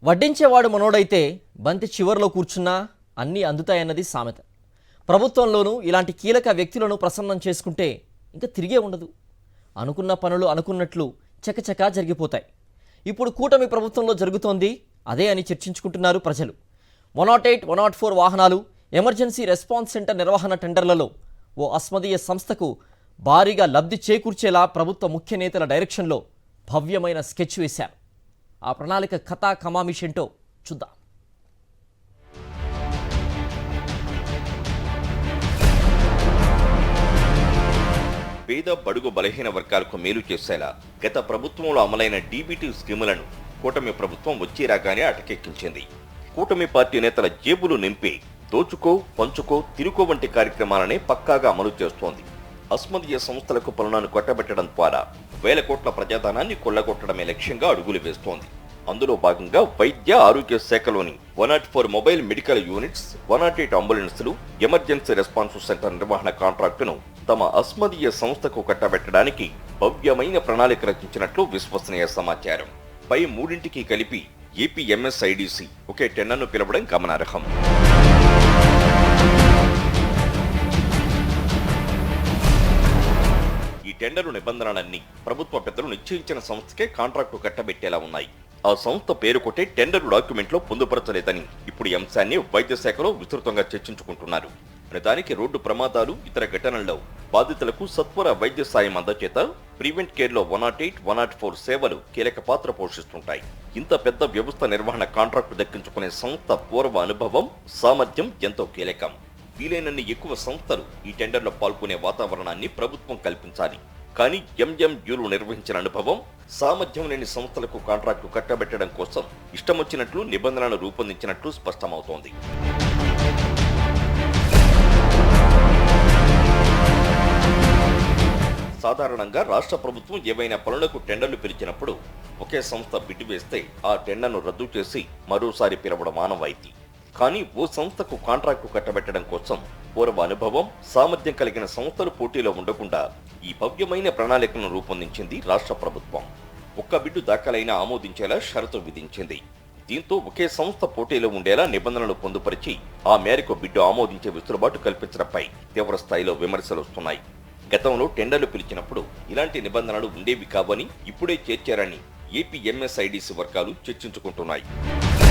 వడ్డించేవాడు మనోడైతే బంతి చివర్లో కూర్చున్నా అన్నీ అందుతాయన్నది సామెత. ప్రభుత్వంలోనూ ఇలాంటి కీలక వ్యక్తులను ప్రసన్నం చేసుకుంటే ఇంకా తిరిగే ఉండదు. అనుకున్న పనులు అనుకున్నట్లు చకచకా జరిగిపోతాయి. ఇప్పుడు కూటమి ప్రభుత్వంలో జరుగుతోంది అదే అని చర్చించుకుంటున్నారు ప్రజలు. 108, 104 వాహనాలు, ఎమర్జెన్సీ రెస్పాన్స్ సెంటర్ నిర్వహణ టెండర్లలో ఓ అస్మదీయ సంస్థకు భారీగా లబ్ధి చేకూర్చేలా ప్రభుత్వ ముఖ్య నేతల డైరెక్షన్లో భవ్యమైన స్కెచ్ వేశారు. ఆ ప్రణాళిక కథా కమామిషేంటో చూద్దాం. పేద బడుగు బలహీన వర్గాలకు మేలు చేసేలా గత ప్రభుత్వంలో అమలైన డీబీటీ స్కీములను కూటమి ప్రభుత్వం వచ్చి రాగానే అటకెక్కించింది. కూటమి పార్టీ నేతల జేబులు నింపి దోచుకో, పంచుకో, తిరుకో వంటి కార్యక్రమాలనే పక్కాగా అమలు చేస్తోంది. అస్మదీయ సంస్థలకు పనులను కొట్టబెట్టడం ద్వారా వేల కోట్ల ప్రజాధనాన్ని కొల్లగొట్టడమే లక్ష్యంగా అడుగులు వేస్తోంది. అందులో భాగంగా వైద్య ఆరోగ్య శాఖలోని 104 మొబైల్ మెడికల్ యూనిట్స్, 108 అంబులెన్సులు, ఎమర్జెన్సీ రెస్పాన్స్ సెంటర్ నిర్వహణ కాంట్రాక్టును తమ అస్మదీయ సంస్థకు కట్టబెట్టడానికి భవ్యమైన ప్రణాళిక రచించినట్లు విశ్వసనీయ సమాచారం. పై మూడింటికి కలిపి ఏపీఎంఎస్ఐడిసి ఒకే టెండర్ను పిలవడం గమనార్హం. ఈ టెండరు నిబంధనలన్నీ ప్రభుత్వ పెద్దలు నిశ్చయించిన సంస్థకే కాంట్రాక్టు కట్టబెట్టేలా ఉన్నాయి. ఆ సంస్థ పేరు కొట్టే టెండర్ డాక్యుమెంట్ లో పొందుపరచలేదని ఇప్పుడు ఈ అంశాన్ని వైద్య శాఖలో విస్తృతంగా చర్చించుకుంటున్నారు. దానికి రోడ్డు ప్రమాదాలు, ఇతర ఘటనల్లో బాధితులకు సత్వర వైద్య సాయం అందచేత ప్రివెంట్ కేర్ లో 108, 104 సేవలు కీలక పాత్ర పోషిస్తుంటాయి. ఇంత పెద్ద వ్యవస్థ నిర్వహణ కాంట్రాక్టు దక్కించుకునే సంస్థ పూర్వ అనుభవం, సామర్థ్యం ఎంతో కీలకం. వీలైనన్ని ఎక్కువ సంస్థలు ఈ టెండర్లో పాల్గొనే వాతావరణాన్ని ప్రభుత్వం కల్పించాలి. కానీ ఎంఎంయూలు నిర్వహించిన అనుభవం, సామర్థ్యం లేని సంస్థలకు కాంట్రాక్టు కట్టబెట్టడం కోసం ఇష్టమొచ్చినట్లు నిబంధనలు రూపొందించినట్లు స్పష్టమవుతోంది. సాధారణంగా రాష్ట్ర ప్రభుత్వం ఏవైనా పనులకు టెండర్లు పిలిచినప్పుడు ఒకే సంస్థ బిడ్ వేస్తే ఆ టెండర్ను రద్దు చేసి మరోసారి పిలవడం ఆనవాయితీ. కానీ ఓ సంస్థకు కాంట్రాక్టు కట్టబెట్టడం కోసం పూర్వ అనుభవం, సామర్థ్యం కలిగిన సంస్థలు పోటీలో ఉండకుండా ఈ భవ్యమైన ప్రణాళికను రూపొందించింది రాష్ట్ర ప్రభుత్వం. ఒక్క బిడ్డు దాఖలైనా ఆమోదించేలా షరతు విధించింది. దీంతో ఒకే సంస్థ పోటీలో ఉండేలా నిబంధనలు పొందుపరిచి ఆ మేరకు బిడ్డు ఆమోదించే వెసులుబాటు కల్పించడంపై తీవ్ర స్థాయిలో విమర్శలు వస్తున్నాయి. గతంలో టెండర్లు పిలిచినప్పుడు ఇలాంటి నిబంధనలు ఉండేవి కావని ఇప్పుడే చేర్చారని ఏపీఎంఎస్ఐడిసి వర్గాలు చర్చించుకుంటున్నాయి.